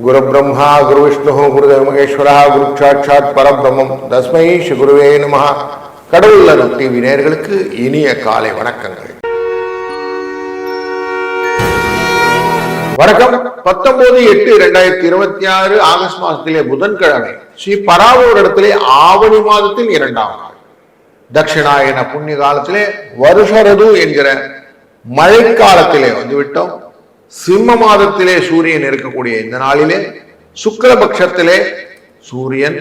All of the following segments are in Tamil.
குரு பிரம்மா குரு விஷ்ணு குருதேவ மகேஸ்வரா குரு சாட்சாத் பரபிரம்மம் தஸ்மை ஸ்ரீ குருவே நமஹ. கடவுள் அருள் டிவி நேயர்களுக்கு இனிய காலை வணக்கங்கள். வணக்கம். 19/8/2026 ஆகஸ்ட் மாதத்திலே புதன்கிழமை ஸ்ரீ பராவூர் இடத்திலே ஆவணி மாதத்தில் 2ஆம் நாள் தட்சிணாயன புண்ணிய காலத்திலே வருஷரது என்கிற மழைக்காலத்திலே வந்துவிட்டோம். சிம்ம மாதத்திலே சூரியன் இருக்கக்கூடிய இந்த நாளிலே சுக்லபக்ஷத்திலே சூரியன்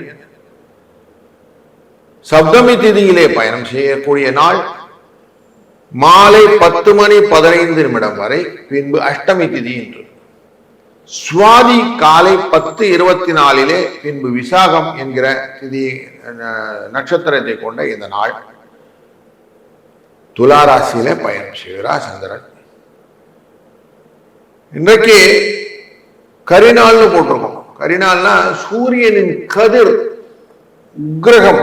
சப்தமி திதியிலே பயணம் செய்யக்கூடிய நாள். மாலை 10:15 வரை, பின்பு அஷ்டமி திதி என்று சுவாதி காலை 10:24 பின்பு விசாகம் என்கிற திதி நட்சத்திரத்தை கொண்ட இந்த நாள் துளாராசியில பயணம் செய்கிறார் சந்திரன். இன்றைக்கு கரிநாள்னு போட்டிருக்கோம். கரிநாள்னா சூரியனின் கதிர் உக்கிரகம்,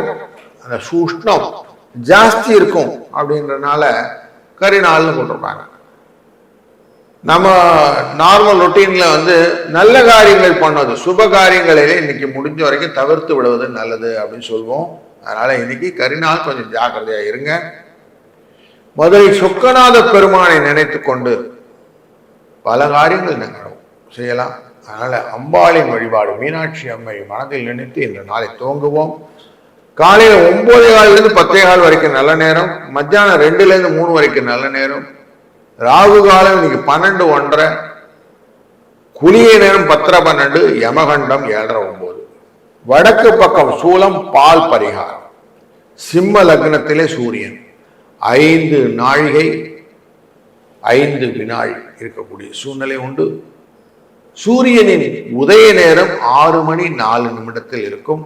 அந்த சூஷ்ணம் ஜாஸ்தி இருக்கும் அப்படின்றனால கரிநாள்னு போட்டிருப்பாங்க. நம்ம நார்மல் ரொட்டீன்ல நல்ல காரியங்கள் பண்ணது, சுப காரியங்களிலே இன்னைக்கு முடிஞ்ச வரைக்கும் தவிர்த்து விடுவது நல்லது அப்படின்னு சொல்லுவோம். அதனால இன்னைக்கு கரிநாள் கொஞ்சம் ஜாக்கிரதையா இருங்க. முதலில் சொக்கநாத பெருமானை நினைத்து கொண்டு பல காரியங்கள் நாங்கள் செய்யலாம். அதனால அம்பாளின் வழிபாடு, மீனாட்சி அம்மை மனதில் நினைத்து இந்த நாளை துவங்குவோம். காலையில் 9:15 10:15 வரைக்கும் நல்ல நேரம், மத்தியானம் 2 3 வரைக்கும் நல்ல நேரம், ராகு காலம் இன்னைக்கு 12 1:30, குளிய நேரம் 10:12, யமகண்டம் 7:09. வடக்கு பக்கம் சூலம் பால் பரிகாரம். சிம்ம லக்னத்திலே சூரியன் 5 நாழிகை 5 வினாழி இருக்கக்கூடிய சூழ்நிலை உண்டு. சூரியனின் உதய நேரம் 6:04 இருக்கும்.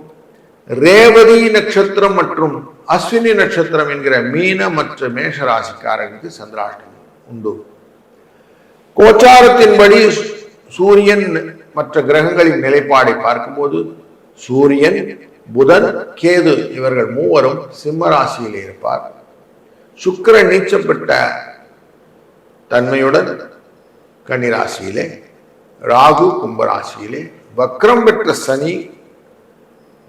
ரேவதி நட்சத்திரம் மற்றும் அஸ்வினி நட்சத்திரம் என்கிற மீன மற்றும் மேஷ ராசிக்காரர்களுக்கு சந்திராஷ்டமம் உண்டு. கோச்சாரத்தின்படி சூரியன் மற்ற கிரகங்களின் நிலைப்பாடை பார்க்கும்போது சூரியன் புதன் கேது இவர்கள் மூவரும் சிம்ம ராசியிலே இருப்பார். சுக்கிரன் நீச்சப்பட்ட தன்மையுடன் கன்னிராசியிலே, ராகு கும்பராசியிலே, வக்ரம் பெற்ற சனி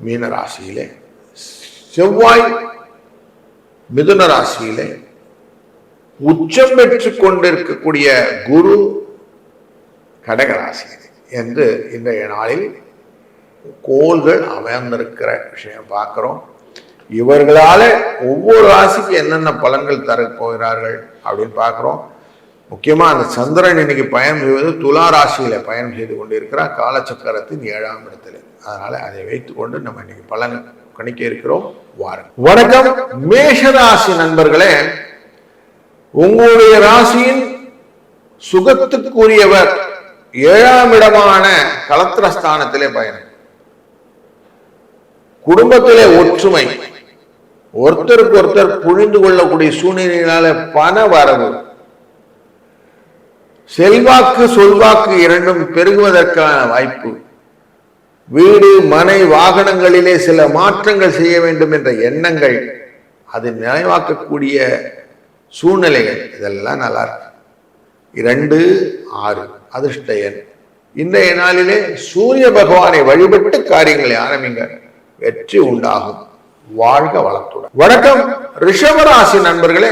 மீன ராசியிலே, செவ்வாய் மிதுன ராசியிலே, உச்சம் பெற்று கொண்டிருக்கக்கூடிய குரு கடகராசியிலே என்று இன்றைய நாளில் கோள்கள் அமர்ந்திருக்கிற விஷயம் பார்க்கிறோம். இவர்களால ஒவ்வொரு ராசிக்கு என்னென்ன பலன்கள் தர போகிறார்கள் அப்படின்னு பார்க்கிறோம். முக்கியமா அந்த சந்திரன் இன்னைக்கு பயணம் செய்வது துலா ராசியில பயணம் செய்து கொண்டிருக்கிறார், காலச்சக்கரத்தின் 7ஆம் இடத்துல. அதனால அதை வைத்துக் கொண்டு நம்ம இன்னைக்கு பலன் கணிக்க இருக்கிறோம். வணக்கம் மேஷராசி நண்பர்களே. உங்களுடைய ராசியின் சுகத்துக்குரியவர் 7ஆம் இடமான கலத்திரஸ்தானத்திலே பயணம். குடும்பத்திலே ஒற்றுமை, ஒருத்தருக்கு ஒருத்தர் புரிந்து கொள்ளக்கூடிய சூழ்நிலையினால பண வரவு, செல்வாக்கு சொல்வாக்கு இரண்டும் பெருகுவதற்கான வாய்ப்பு, வீடு மனை வாகனங்களிலே சில மாற்றங்கள் செய்ய வேண்டும் என்ற எண்ணங்கள், அது நினைவாக்கக்கூடிய சூழ்நிலைகள், இதெல்லாம் நல்லா இருக்கு. 2 6 அதிர்ஷ்ட எண். இன்றைய நாளிலே சூரிய பகவானை வழிபட்டு காரியங்களை ஆரம்பிங்க, வெற்றி உண்டாகும். வாழ்க வளத்துடன். வணக்கம் ரிஷபராசி நண்பர்களே.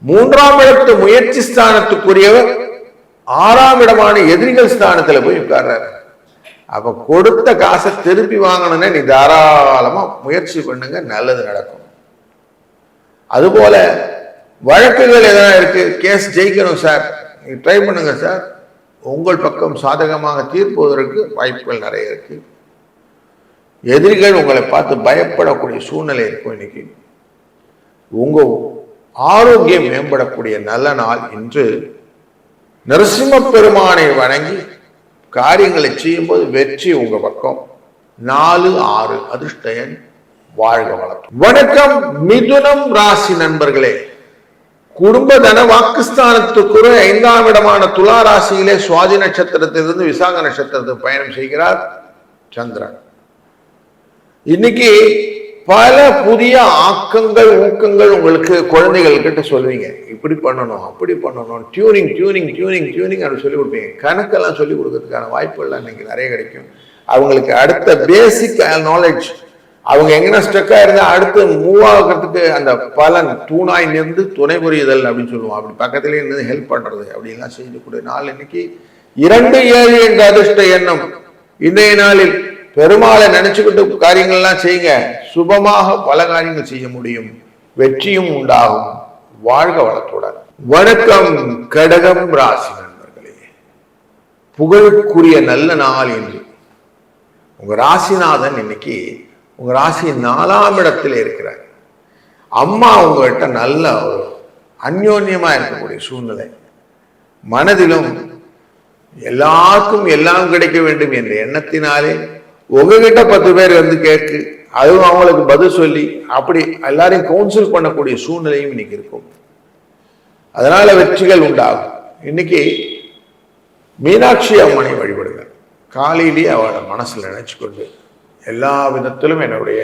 3ஆம் இடத்து முயற்சி ஸ்தானத்துக்குரியவர் 6ஆம் இடமான எதிரிகள் ஸ்தானத்துல போய் உட்கார்றாரு. அப்ப கொடுத்த காசை திருப்பி வாங்கணும்னா நீ தாராளமா முயற்சி பண்ணுங்க, நல்லது நடக்கும். அதுபோல வழக்குகள் எதனா இருக்கு, கேஸ் ஜெயிக்கணும் சார், நீங்க ட்ரை பண்ணுங்க சார், உங்கள் பக்கம் சாதகமாக தீர்ப்பதற்கு வாய்ப்புகள் நிறைய இருக்கு. எதிரிகள் உங்களை பார்த்து பயப்படக்கூடிய சூழ்நிலை இருக்கும். இன்னைக்கு உங்க ஆரோக்கியம் மேம்படக்கூடிய நல்ல நாள். இன்று நரசிம்ம பெருமானை வணங்கி காரியங்களை செய்யும் போது வெற்றி உங்க பக்கம். 4 6 அதிர்ஷ்ட எண். வாழ்க வளம். வணக்கம் மிதுனம் ராசி நண்பர்களே. குடும்ப தன வாக்குஸ்தானத்துக்கு 5ஆம் இடமான துலா ராசியிலே சுவாதி நட்சத்திரத்திலிருந்து விசாக நட்சத்திரத்துக்கு பயணம் செய்கிறார் சந்திரன். இன்னைக்கு பல புதிய ஆக்கங்கள் ஊக்கங்கள் உங்களுக்கு குழந்தைகள் கிட்ட சொல்வீங்க. இப்படி பண்ணணும், அப்படி பண்ணணும், டியூனிங் டியூனிங் டியூனிங் டியூனிங் அப்படின்னு சொல்லி கொடுப்பீங்க. கணக்கெல்லாம் சொல்லி கொடுக்கறதுக்கான வாய்ப்புகள்லாம் இன்னைக்கு நிறைய கிடைக்கும். அவங்களுக்கு அடுத்த பேசிக் நாலேஜ், அவங்க எங்கன்னா ஸ்டக்கா இருந்தா அடுத்து மூவ் ஆகிறதுக்கு அந்த பலன் தூணாய் நின்று துணை புரியுதல் அப்படின்னு சொல்லுவோம். அப்படி பக்கத்திலே இருந்து ஹெல்ப் பண்றது அப்படின்லாம் செய்யக்கூடிய நாள் இன்னைக்கு. 2-7 என்ற அதிர்ஷ்ட எண்ணம் இன்றைய நாளில் பெருமாளை நினைச்சுக்கிட்டு காரியங்கள்லாம் செய்யுங்க. சுபமாக பல காரியங்கள் செய்ய முடியும். வெற்றியும் உண்டாகும். வாழ்க வளத்துடன். வணக்கம் கடகம் ராசி நண்பர்களே. புகழுக்குரிய நல்ல நாள் என்று உங்க ராசிநாதன் இன்னைக்கு உங்க ராசி 4ஆம் இடத்துல இருக்கிறார். அம்மா உங்ககிட்ட நல்ல ஒரு அந்யோன்யமா இருக்கக்கூடிய சூழ்நிலை. மனதிலும் எல்லாருக்கும் எல்லாம் கிடைக்க வேண்டும் என்ற எண்ணத்தினாலே உங்ககிட்ட 10 பேர் வந்து கேட்கு, அதுவும் அவங்களுக்கு பதில் சொல்லி அப்படி எல்லாரையும் கவுன்சில் பண்ணக்கூடிய சூழ்நிலையும் இன்னைக்கு இருக்கும். அதனால வெற்றிகள் உண்டாகும். இன்னைக்கு மீனாட்சி அம்மனை வழிபடுங்க. காலையிலேயே அவளை மனசுல நினைச்சுக்கொண்டு எல்லா விதத்திலும் என்னுடைய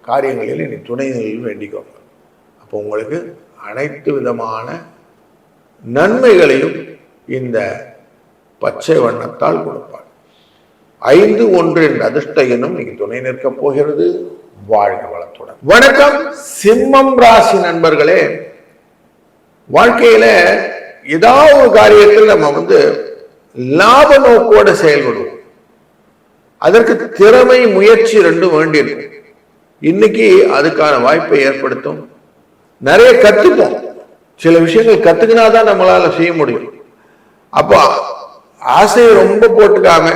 காரியங்களில் நீ துணைகளில் வேண்டிக்கோங்க. அப்போ உங்களுக்கு அனைத்து விதமான நன்மைகளையும் இந்த பச்சை வண்ணத்தால் கொடுப்பார். 5-1 என்ற அதிர்ஷ்ட எண்ணும் நீங்க துணை நிற்க போகிறது. வாழ்க வளத்துடன். வணக்கம் சிம்மம் ராசி நண்பர்களே. வாழ்க்கையில ஏதாவது ஒரு காரியத்தில் நம்ம லாப நோக்கோட செயல்படுவோம். அதற்கு திறமை முயற்சி ரெண்டும் வேண்டியிருக்கும். இன்னைக்கு அதுக்கான வாய்ப்பை ஏற்படுத்தும். நிறைய கத்துப்போம். சில விஷயங்கள் கத்துக்கினாதான் நம்மளால செய்ய முடியும். அப்போ ஆசையை ரொம்ப போட்டுக்காம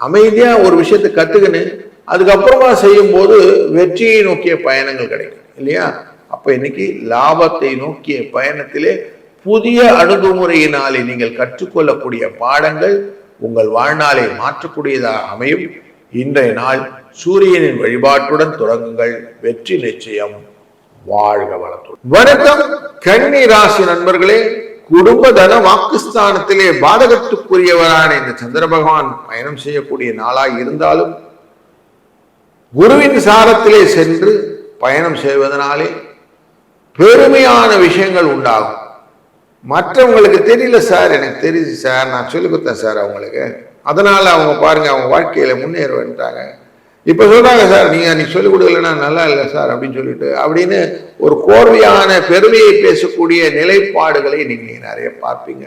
அமைதியா ஒரு விஷயத்தை கத்துக்கின்னு அதுக்கப்புறமா செய்யும் போது வெற்றியை நோக்கிய பயணங்கள் கிடைக்கும் இல்லையா? அப்ப இன்னைக்கு லாபத்தை நோக்கிய பயணத்திலே புதிய அணுகுமுறையினாலே நீங்கள் கற்றுக்கொள்ளக்கூடிய பாடங்கள் உங்கள் வாழ்நாளை மாற்றக்கூடியதாக அமையும். இன்றைய நாள் சூரியனின் வழிபாட்டுடன் தொடங்குங்கள். வெற்றி நிச்சயம். வாழ்க வளத்துடன். வணக்கம் கன்னி ராசி நண்பர்களே. குடும்ப தன வாக்குஸ்தானத்திலே பாதகத்துக்குரியவரான இந்த சந்திர பகவான் பயணம் செய்யக்கூடிய நாளாய் இருந்தாலும் குருவின் சாரத்திலே சென்று பயணம் செய்வதனாலே பெருமையான விஷயங்கள் உண்டாகும். மற்றவங்களுக்கு தெரியல சார், எனக்கு தெரியுது சார், நான் சொல்லிக் கொடுத்தேன் சார் அவங்களுக்கு, அதனால அவங்க பாருங்க அவங்க வாழ்க்கையில முன்னேற வந்துட்டாங்க. இப்ப சொல்றாங்க சார் நீ சொல்லிக் கொடுக்கலன்னா நல்லா இல்லை சார் அப்படின்னு சொல்லிட்டு அப்படின்னு ஒரு கோர்வையான பெருமையை பேசக்கூடிய நிலைப்பாடுகளை நீங்க நிறைய பார்ப்பீங்க.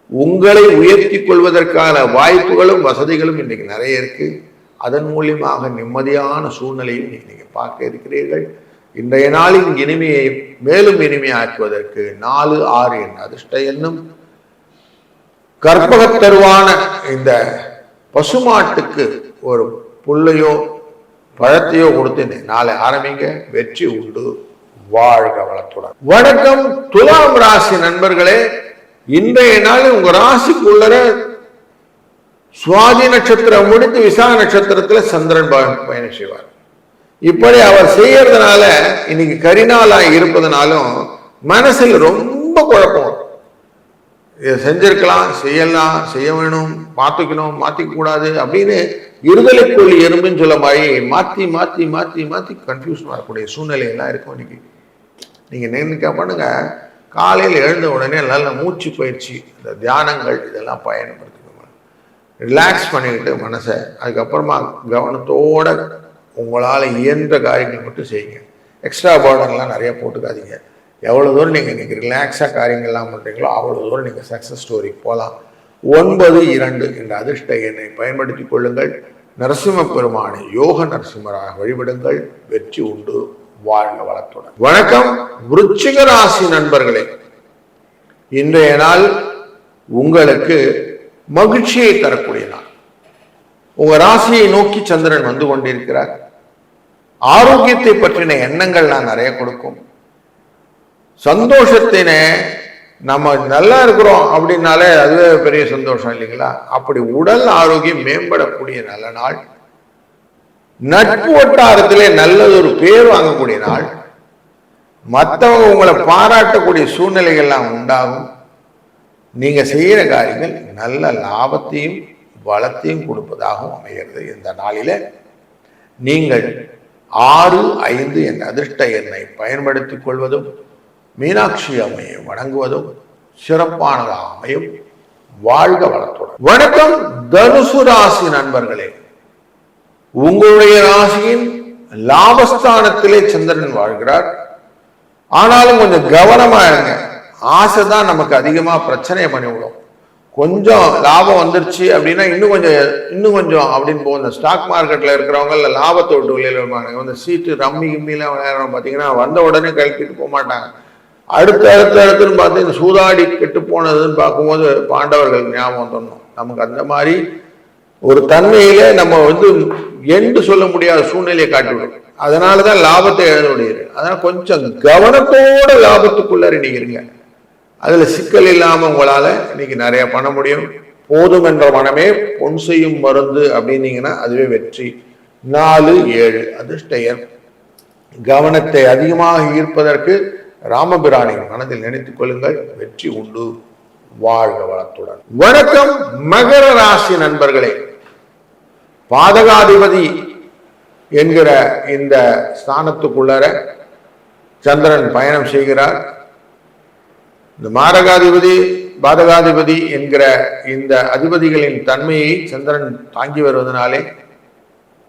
உங்களை உயர்த்தி கொள்வதற்கான வாய்ப்புகளும் வசதிகளும் இன்னைக்கு நிறைய இருக்கு. அதன் மூலியமாக நிம்மதியான சூழ்நிலையும் நீங்க பார்க்க இருக்கிறீர்கள். இன்றைய நாளின் இனிமையை மேலும் இனிமையாக்குவதற்கு 4-6 என்ற அதிர்ஷ்ட எண்ணும் கற்பகத்தருவான இந்த பசுமாட்டுக்கு ஒரு புல்லையோ பழத்தையோ கொடுத்து நாளை ஆரம்பிங்க. வெற்றி உண்டு. வாழ்க வளத்துடன். வணக்கம் துலாம் ராசி நண்பர்களே. இன்றைய நாள் உங்க ராசிக்குள்ளர சுவாதி நட்சத்திரம் முடித்து விசாக நட்சத்திரத்துல சந்திரன் பயணம் செய்வார். இப்படி அவர் செய்யறதுனால இன்னைக்கு கரிநாளா இருப்பதனாலும் மனசில் ரொம்ப குழப்பம். இதை செஞ்சிருக்கலாம், செய்யலாம், செய்ய வேணும், மாத்திக்கணும், மாத்திக்க கூடாது அப்படின்னு இருதலைக்குள் எறும்புன்னு சொல்ல மாதிரி மாத்தி மாத்தி மாத்தி மாத்தி கன்ஃபியூஷன் வரக்கூடிய சூழ்நிலை எல்லாம் இருக்கும். இன்னைக்கு நீங்க நினைக்க பண்ணுங்க. காலையில் எழுந்த உடனே நல்ல மூச்சு பயிற்சி, இந்த தியானங்கள் இதெல்லாம் பயன்படுத்திக்கணும். ரிலாக்ஸ் பண்ணிக்கிட்டு மனசை அதுக்கப்புறமா கவனத்தோட உங்களால் இயன்ற காரியங்கள் மட்டும் செய்யுங்க. எக்ஸ்ட்ரா பர்டன்லாம் நிறைய போட்டுக்காதீங்க. எவ்வளோ தூரம் நீங்கள் இன்றைக்கி ரிலாக்ஸாக காரியங்கள்லாம் பண்ணுறீங்களோ அவ்வளோ தூரம் நீங்கள் சக்ஸஸ் ஸ்டோரிக்கு போகலாம். 9-2 என்ற அதிர்ஷ்ட எண்ணை பயன்படுத்தி கொள்ளுங்கள். நரசிம்ம பெருமானை யோக நரசிம்மராக வழிபடுங்கள். வெற்றி உண்டு. வாழ்க வளத்துடன். வணக்கம் விருச்சிக ராசி நண்பர்களே. இன்றைய நாள் உங்களுக்கு மகிழ்ச்சியை தரக்கூடிய நாள். உங்க ராசியை நோக்கி சந்திரன் வந்து கொண்டிருக்கிறார். ஆரோக்கியத்தை பற்றின எண்ணங்கள் நான் நிறைய கொடுக்கும். சந்தோஷத்தின நம்ம நல்லா இருக்கிறோம் அப்படின்னாலே அதுவே பெரிய சந்தோஷம் இல்லைங்களா? அப்படி உடல் ஆரோக்கியம் மேம்படக்கூடிய நல்ல நாள். நட்பு வட்டாரத்திலே நல்லதொரு பேர் வாங்கக்கூடிய நாள். மற்றவங்க உங்களை பாராட்டக்கூடிய சூழ்நிலைகள்லாம் உண்டாகும். நீங்க செய்யற காரியங்கள் நல்ல லாபத்தையும் வளத்தையும் கொடுப்பதாகவும் அமைகிறது. இந்த நாளில நீங்கள் 6, 5 என்ற அதிர்ஷ்ட எண்ணை பயன்படுத்திக் கொள்வதும் மீனாட்சி அம்மையை வணங்குவதும் சிறப்பானதாக அமையும். வாழ்க வளத்துடன். வணக்கம் தனுசு ராசி நண்பர்களே, உங்களுடைய ராசியின் லாபஸ்தானத்திலே சந்திரன் வாழ்கிறார். ஆனாலும் கொஞ்சம் கவனமா இருங்க. ஆசைதான் நமக்கு அதிகமா பிரச்சனையை பண்ணிவிடும். கொஞ்சம் லாபம் வந்துருச்சு அப்படின்னா இன்னும் கொஞ்சம் அப்படின்னு போகும். இந்த ஸ்டாக் மார்க்கெட்ல இருக்கிறவங்க இல்லை லாபத்தை விட்டு வெளியில் வருவாங்க. இந்த சீட்டு ரம்மி கிம்மிலாம் விளையாடுறோம் பார்த்தீங்கன்னா வந்த உடனே கழட்டிட்டு போக மாட்டாங்க. அடுத்துன்னு பார்த்து இந்த சூதாடி கெட்டு போனதுன்னு பார்க்கும்போது பாண்டவர்கள் ஞாபகம் தரணும். நமக்கு அந்த மாதிரி ஒரு தன்மையில நம்ம எண்டு சொல்ல முடியாத சூழ்நிலையை காட்டிவிடும். அதனாலதான் லாபத்தை எழுத முடியுது. அதனால கொஞ்சம் கவனத்தோட லாபத்துக்குள்ள நீங்க இருங்க. அதுல சிக்கல் இல்லாம உங்களால இன்னைக்கு நிறைய பண்ண முடியும். போதும் என்ற மனமே பொன் செய்யும் மருந்து அப்படின்னீங்கன்னா அதுவே வெற்றி. 4, 7 அதிர்ஷ்ட எண். கவனத்தை அதிகமாக ஈர்ப்பதற்கு ராமபிரானை மனதில் நினைத்துக் கொள்ளுங்கள். வெற்றி உண்டு. வாழ்க வளத்துடன். வணக்கம் மகர ராசி நண்பர்களே, பாதகாதிபதி என்கிற இந்த ஸ்தானத்துக்குள்ளர சந்திரன் பயணம் செய்கிறார். இந்த மாரகாதிபதி பாதகாதிபதி என்கிற இந்த அதிபதிகளின் தன்மையை சந்திரன் தாங்கி வருவதனாலே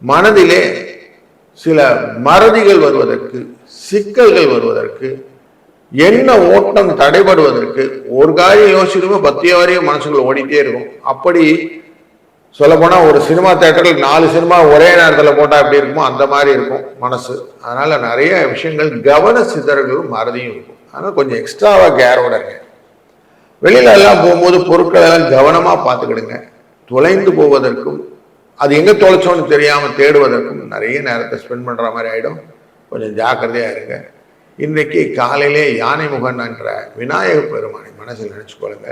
மனதிலே சில மறதிகள் வருவதற்கு, சிக்கல்கள் வருவதற்கு, என்ன ஓட்டம் தடைபடுவதற்கு, ஒரு காரியம் யோசிச்சுமே 10 வரையும் மனசுக்குள்ள ஓடிட்டே இருக்கும். அப்படி சொல்ல போனா ஒரு சினிமா தியேட்டர்ல 4 சினிமா ஒரே நேரத்தில் போட்டா எப்படி இருக்குமோ அந்த மாதிரி இருக்கும் மனசு. அதனால நிறைய விஷயங்கள் கவன சிதறல்களும் மறதியும் இருக்கும். அதனால கொஞ்சம் எக்ஸ்ட்ராவா கேரோட இருங்க. வெளியில எல்லாம் போகும்போது பொருட்களை எல்லாம் கவனமா பார்த்துக்கிடுங்க. தொலைந்து போவதற்கும் அது எங்க தொலைச்சோன்னு தெரியாம தேடுவதற்கும் நிறைய நேரத்தை ஸ்பெண்ட் பண்ற மாதிரி ஆயிடும். கொஞ்சம் ஜாக்கிரதையா இருங்க. இன்றைக்கு காலையிலே யானை முகன் என்ற விநாயக பெருமானை மனசில் நினைச்சுக்கொள்ளுங்க.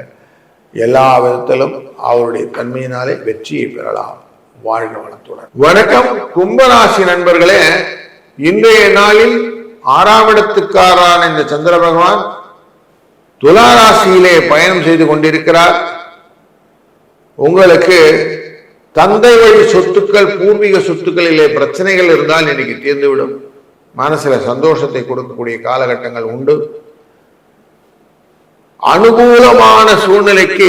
எல்லா விதத்திலும் அவருடைய தன்மையினாலே வெற்றியை பெறலாம். வாழ்க வளத்துடன். வணக்கம் கும்பராசி நண்பர்களே, இன்றைய நாளில் 6ஆம் இடத்துக்காரான இந்த சந்திர பகவான் துளாராசியிலே பயணம் செய்து கொண்டிருக்கிறார். உங்களுக்கு தந்தை வழி சொத்துக்கள், பூர்வீக சொத்துக்களிலே பிரச்சனைகள் இருந்தால் இன்னைக்கு தீர்ந்துவிடும். மனசுல சந்தோஷத்தை கொடுக்கக்கூடிய காலகட்டங்கள் உண்டு. அனுகூலமான சூழ்நிலைக்கு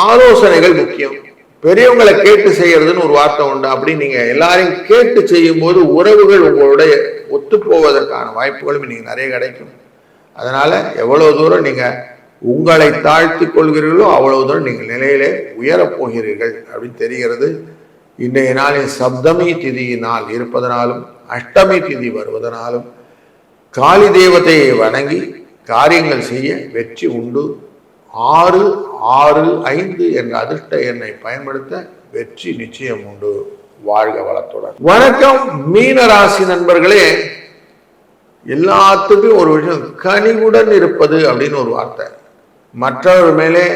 ஆலோசனைகள் முக்கியம். பெரியவங்களை கேட்டு செய்யறதுன்னு ஒரு வார்த்தை உண்டு. அப்படி நீங்க எல்லாரையும் கேட்டு செய்யும் போது உறவுகள் உங்களுடைய ஒத்து போவதற்கான வாய்ப்புகளும் இன்னைக்கு நிறைய கிடைக்கும். அதனால எவ்வளவு தூரம் நீங்க உங்களை தாழ்த்தி கொள்கிறீர்களோ அவ்வளவு தூரம் நீங்கள் நிலையிலே உயரப் போகிறீர்கள் அப்படின்னு தெரிகிறது. இன்றைய நாளில் சப்தமி திதியினால் இருப்பதனாலும் அஷ்டமி திதி வருவதனாலும் காளி தேவதையை வணங்கி காரியங்கள் செய்ய வெற்றி உண்டு. 6, 6, 5 என்ற அதிர்ஷ்ட எண்ணை பயன்படுத்த வெற்றி நிச்சயம் உண்டு. வாழ்க வளத்துடன். வணக்கம் மீனராசி நண்பர்களே, எல்லாத்துக்கும் ஒரு விஷயம் கனிவுடன் இருப்பது அப்படின்னு ஒரு வார்த்தை. மற்றவர் மேலே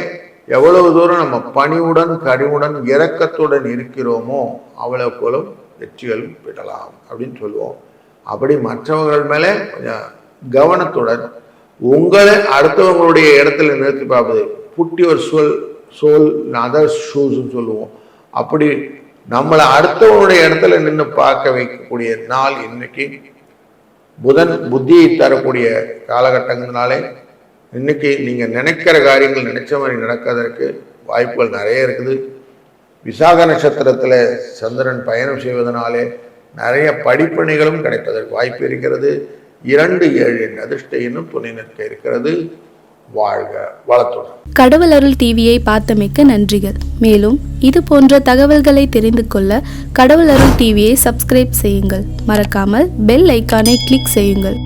எவ்வளவு தூரம் நம்ம பணிவுடன் கனிவுடன் இரக்கத்துடன் இருக்கிறோமோ அவ்வளவுக்கு வெற்றிகளும் பெறலாம் அப்படின்னு சொல்லுவோம். அப்படி மற்றவர்கள் மேலே கொஞ்சம் கவனத்துடன் உங்களை அடுத்தவங்களுடைய இடத்துல நிறுத்தி பார்ப்பது, புட் யுவர் சோல் அதர் ஷூஸ்ன்னு சொல்லுவோம். அப்படி நம்மளை அடுத்தவங்களுடைய இடத்துல நின்று பார்க்க வைக்கக்கூடிய நாள் இன்னைக்கு. புதன் புத்தியை தரக்கூடிய காலகட்டங்கள்னாலே இன்னைக்கு நீங்க நினைக்கிற காரியங்கள் நினைச்ச மாதிரி நடக்கிறதற்கு வாய்ப்புகள் நிறைய இருக்குது. விசாக நட்சத்திரத்துல சந்திரன் பயணம் செய்வதனாலே நிறைய படிப்பணிகளும் கிடைப்பதற்கு வாய்ப்பு இருக்கிறது. 2, 7 என்ற அதிர்ஷ்ட எண்ணும் துணை நிற்க இருக்கிறது. வாழ்க வளத்துடன். கடவுள் அருள் டிவியை பார்த்தமைக்க நன்றிகள். மேலும் இது போன்ற தகவல்களை தெரிந்து கொள்ள கடவுள் அருள் டிவியை சப்ஸ்கிரைப் செய்யுங்கள். மறக்காமல் பெல் ஐக்கானை கிளிக் செய்யுங்கள்.